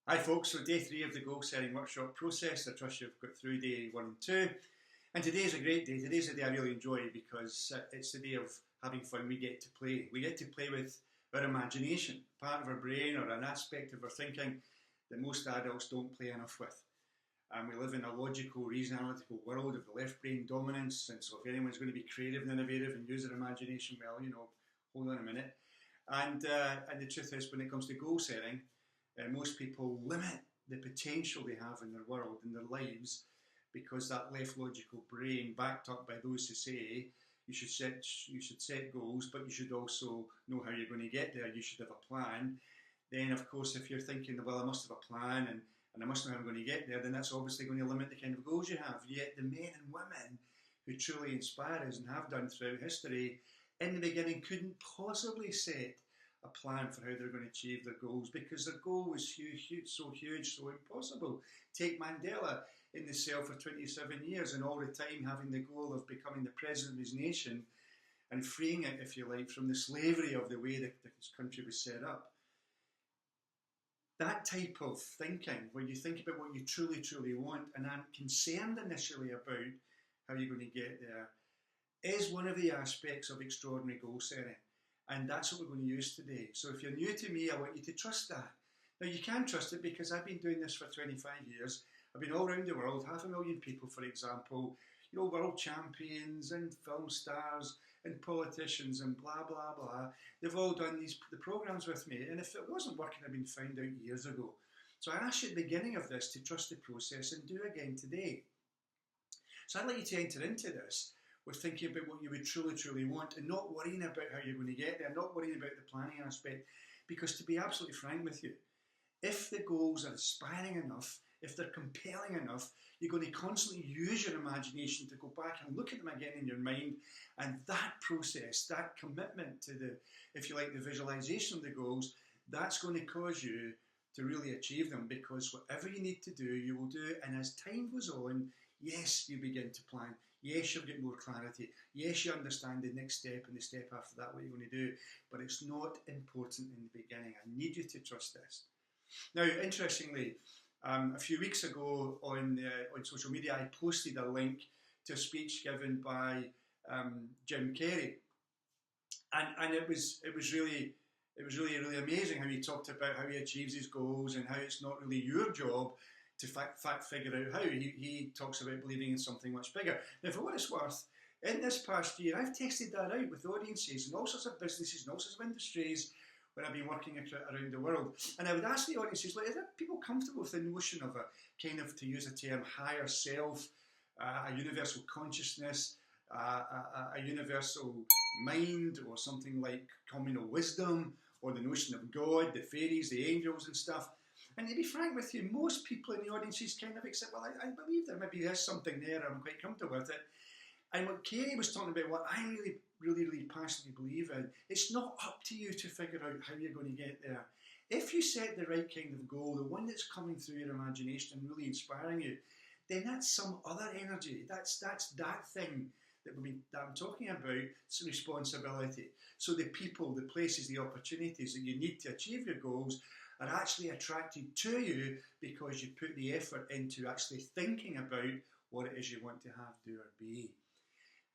Hi folks, so day 3 of the goal setting workshop process. I trust you've got through day 1 and 2. And today's a great day. Today's a day I really enjoy because it's the day of having fun. We get to play. We get to play with our imagination, part of our brain or an aspect of our thinking that most adults don't play enough with. And we live in a logical, reason analytical world of the left brain dominance. And so if anyone's going to be creative and innovative and use their imagination, well, hold on a minute. And the truth is, when it comes to goal setting, most people limit the potential they have in their world, in their lives, because that left logical brain, backed up by those who say you should set goals, but you should also know how you're going to get there. You should have a plan. Then, of course, if you're thinking, well, I must have a plan and I must know how I'm going to get there, then that's obviously going to limit the kind of goals you have. Yet the men and women who truly inspire us and have done throughout history, in the beginning couldn't possibly set a plan for how they're going to achieve their goals because their goal was huge, so impossible. Take Mandela in the cell for 27 years and all the time having the goal of becoming the president of his nation and freeing it, if you like, from the slavery of the way that this country was set up. That type of thinking, where you think about what you truly want and aren't concerned initially about how you're going to get there, is one of the aspects of extraordinary goal setting. And that's what we're going to use today. So if you're new to me, I want you to trust that. Now you can trust it because I've been doing this for 25 years. I've been all around the world, 500,000 people, for example, world champions and film stars and politicians and blah, blah, blah. They've all done the programs with me. And if it wasn't working, I'd been found out years ago. So I asked you at the beginning of this to trust the process and do again today. So I'd like you to enter into this with thinking about what you would truly want and not worrying about how you're going to get there, not worrying about the planning aspect. Because to be absolutely frank with you, if the goals are inspiring enough, if they're compelling enough, you're going to constantly use your imagination to go back and look at them again in your mind. And that process, that commitment to the, if you like, the visualization of the goals, that's going to cause you to really achieve them, because whatever you need to do, you will do. And as time goes on, yes, you begin to plan. Yes, you'll get more clarity. Yes, you understand the next step and the step after that, what you're going to do. But it's not important in the beginning. I need you to trust this. Now, interestingly, a few weeks ago on social media, I posted a link to a speech given by Jim Carrey. And it was really amazing how he talked about how he achieves his goals and how it's not really your job to fact figure out how. He talks about believing in something much bigger. Now, for what it's worth, in this past year, I've tested that out with audiences and all sorts of businesses and all sorts of industries when I've been working around the world. And I would ask the audiences, like, are there people comfortable with the notion of a kind of, to use a term, higher self, a universal consciousness, a universal mind, or something like communal wisdom, or the notion of God, the fairies, the angels and stuff? And to be frank with you, most people in the audiences kind of accept, well, I believe there maybe is something there, I'm quite comfortable with it. And what Carrey was talking about, what I really passionately believe in, it's not up to you to figure out how you're going to get there. If you set the right kind of goal, the one that's coming through your imagination and really inspiring you, then that's some other energy. That's that thing that I'm talking about. It's responsibility. So the people, the places, the opportunities that you need to achieve your goals are actually attracted to you because you put the effort into actually thinking about what it is you want to have, do or be.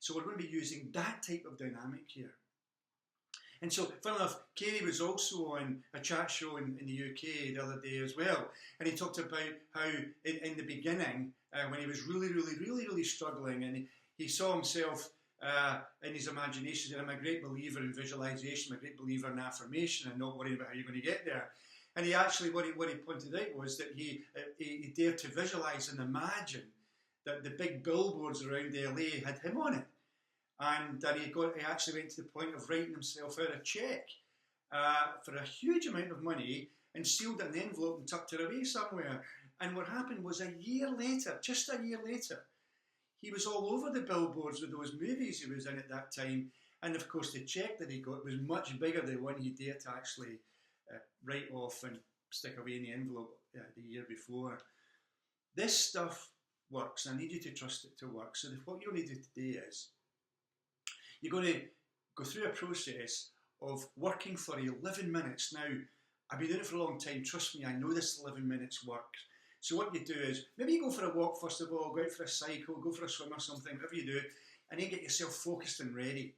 So we're going to be using that type of dynamic here. And so, funnily enough, Carrey was also on a chat show in the UK the other day as well. And he talked about how in the beginning, when he was really struggling, and he saw himself in his imagination, and I'm a great believer in visualization, I'm a great believer in affirmation and not worrying about how you're going to get there. And he actually, what he pointed out was that he dared to visualize and imagine that the big billboards around LA had him on it. And that he actually went to the point of writing himself out a cheque for a huge amount of money and sealed it in an envelope and tucked it away somewhere. And what happened was just a year later, he was all over the billboards with those movies he was in at that time. And of course, the cheque that he got was much bigger than the one he dared to actually write off and stick away in the envelope the year before. This stuff works. I need you to trust it to work. So what you'll need to do today is, you're going to go through a process of working for 11 minutes. Now, I've been doing it for a long time. Trust me, I know this 11 minutes works. So what you do is, maybe you go for a walk first of all, go out for a cycle, go for a swim or something, whatever you do, and then get yourself focused and ready.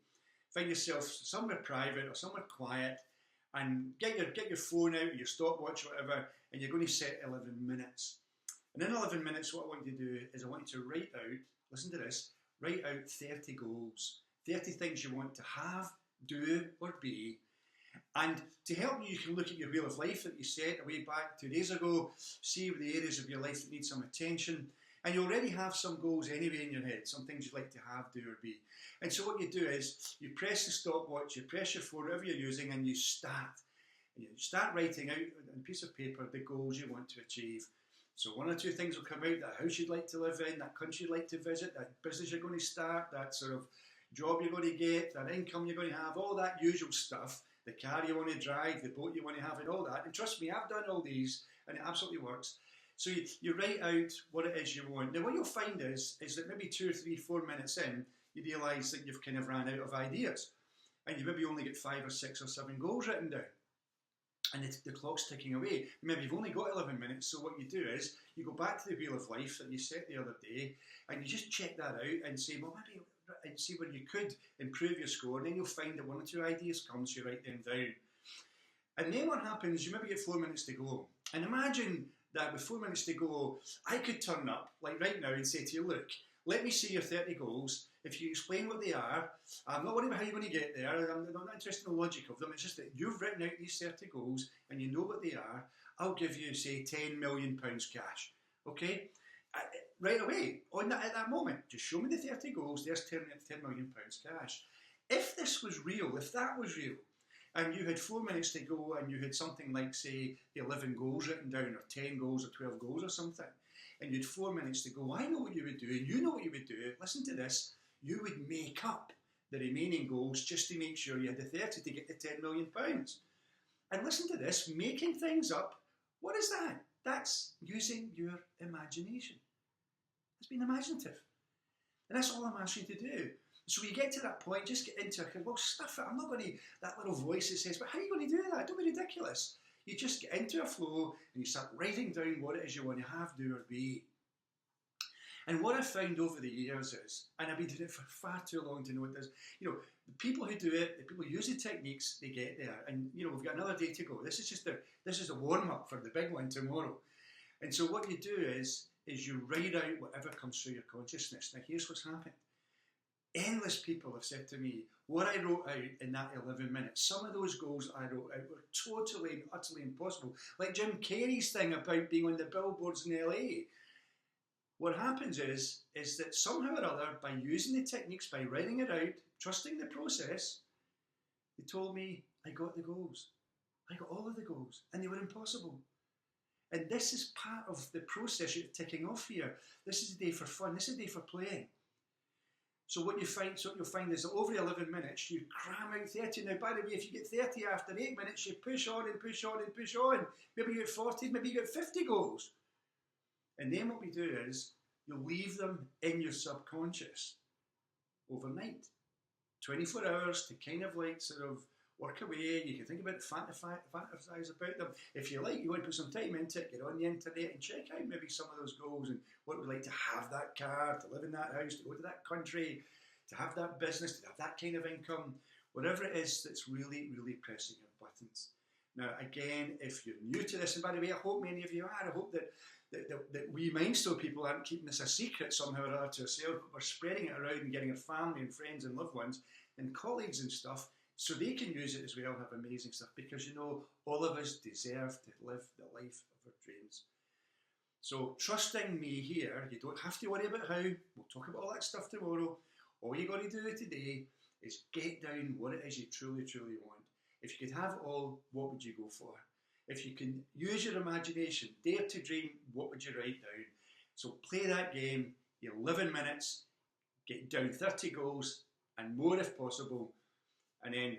Find yourself somewhere private or somewhere quiet, and get your phone out or your stopwatch or whatever, and you're going to set 11 minutes. And in 11 minutes, what I want you to do is I want you to write out, listen to this, write out 30 goals, 30 things you want to have, do, or be. And to help you can look at your wheel of life that you set way back 2 days ago, see the areas of your life that need some attention, and you already have some goals anyway in your head, some things you'd like to have, do, or be. And so what you do is, you press the stopwatch, you press your phone, whatever you're using, and you start. And you start writing out on a piece of paper the goals you want to achieve. So one or two things will come out, that house you'd like to live in, that country you'd like to visit, that business you're going to start, that sort of job you're going to get, that income you're going to have, all that usual stuff, the car you want to drive, the boat you want to have, and all that. And trust me, I've done all these, and it absolutely works. So you write out what it is you want. Now what you'll find is that maybe 2 or 3, 4 minutes in, you realise that you've kind of ran out of ideas. And you maybe only get 5 or 6 or 7 goals written down. And the clock's ticking away. Maybe you've only got 11 minutes, so what you do is, you go back to the wheel of life that you set the other day, and you just check that out and say, well, maybe, and see where you could improve your score, and then you'll find that 1 or 2 ideas come, so you write them down. And then what happens, you maybe get 4 minutes to go. And imagine that with 4 minutes to go, I could turn up, like right now, and say to you, look, let me see your 30 goals. If you explain what they are, I'm not worried about how you're going to get there. I'm not interested in the logic of them. It's just that you've written out these 30 goals and you know what they are. I'll give you, say, £10 million cash. Okay? Right away, at that moment, just show me the 30 goals. There's £10 million cash. If this was real, if that was real, and you had 4 minutes to go and you had something like, say, 11 goals written down, or 10 goals, or 12 goals, or something, and you had 4 minutes to go, I know what you would do, and you know what you would do. Listen to this. You would make up the remaining goals just to make sure you had the 30 to get the £10 million. And listen to this, making things up, what is that? That's using your imagination. It's being imaginative. And that's all I'm asking you to do. So when you get to that point, just get into it. Well, stuff it. I'm not going to, that little voice that says, but how are you going to do that? Don't be ridiculous. You just get into a flow and you start writing down what it is you want to have, do, or be. And what I've found over the years is, and I've been doing it for far too long to know what this, the people who do it, the people who use the techniques, they get there. And, we've got another day to go. This is a warm-up for the big one tomorrow. And so what you do is you write out whatever comes through your consciousness. Now, here's what's happened. Endless people have said to me, what I wrote out in that 11 minutes, some of those goals I wrote out were totally and utterly impossible. Like Jim Carrey's thing about being on the billboards in LA. What happens is that somehow or other, by using the techniques, by writing it out, trusting the process, they told me I got the goals. I got all of the goals, and they were impossible. And this is part of the process you're ticking off here. This is a day for fun. This is a day for playing. So what you'll find is that over 11 minutes, you cram out 30. Now, by the way, if you get 30 after 8 minutes, you push on and push on and push on. Maybe you get 40, maybe you get 50 goals. And then what we do is, you'll leave them in your subconscious overnight. 24 hours to kind of like sort of work away. You can think about it, fantasize about them. If you like, you want to put some time into it, get on the internet and check out maybe some of those goals and what it would like to have that car, to live in that house, to go to that country, to have that business, to have that kind of income, whatever it is that's really, really pressing your buttons. Now, again, if you're new to this, and by the way, I hope many of you are, I hope that we MindStore people aren't keeping this a secret somehow or other to ourselves, but we're spreading it around and getting our family and friends and loved ones and colleagues and stuff so they can use it as well and have amazing stuff, because all of us deserve to live the life of our dreams. So trusting me here, you don't have to worry about how, we'll talk about all that stuff tomorrow. All you got to do today is get down what it is you truly, truly want. If you could have it all, what would you go for? If you can use your imagination, dare to dream, what would you write down? So play that game, 11 minutes, get down 30 goals and more if possible, and then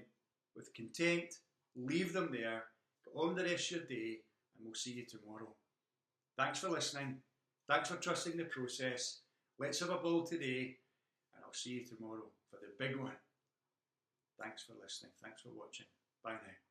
with content, leave them there, get on the rest of your day, and we'll see you tomorrow. Thanks for listening. Thanks for trusting the process. Let's have a ball today, and I'll see you tomorrow for the big one. Thanks for listening. Thanks for watching. Bye now.